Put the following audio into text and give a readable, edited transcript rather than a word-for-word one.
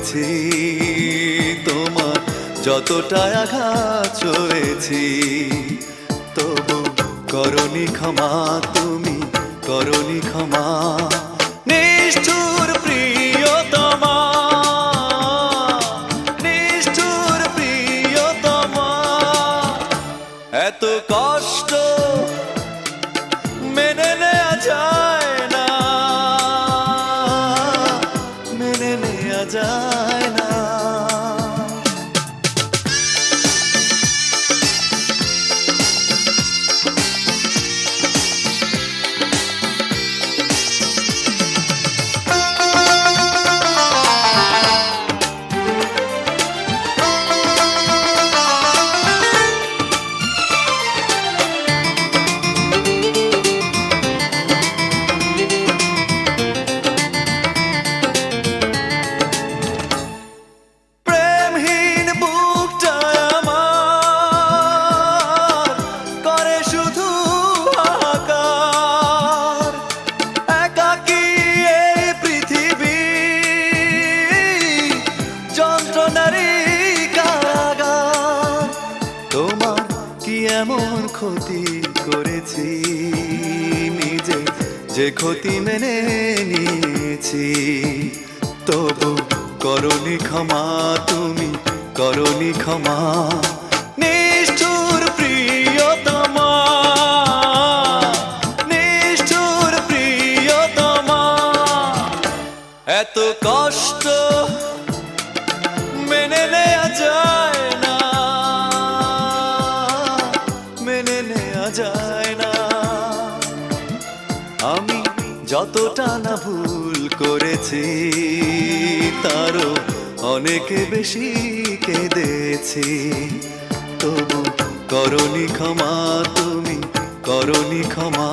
করেছি, তোমার যতটা আঘাত সয়েছি, তবু করনি ক্ষমা, তুমি করনি ক্ষমা। নিষ্ঠুর প্রিয়তমা, নিষ্ঠুর প্রিয়তমা, এত কষ্ট মেনে নেওয়া যায় না, মেনে নেওয়া যায় না। তোমার কি এমন ক্ষতি করেছি, নিজে যে ক্ষতি মেনে নিয়েছি, তবু করনি ক্ষমা, তুমি করনি ক্ষমা। নিষ্ঠুর প্রিয়তমা, নিষ্ঠুর প্রিয়তমা, এত কষ্ট মেনে নেওয়া যায় না, মেনে নেওয়া যায় না। আমি যতটা না ভুল করেছি, তারও অনেক বেশি কেঁদেছি, তবু করনি ক্ষমা, তুমি করনি ক্ষমা।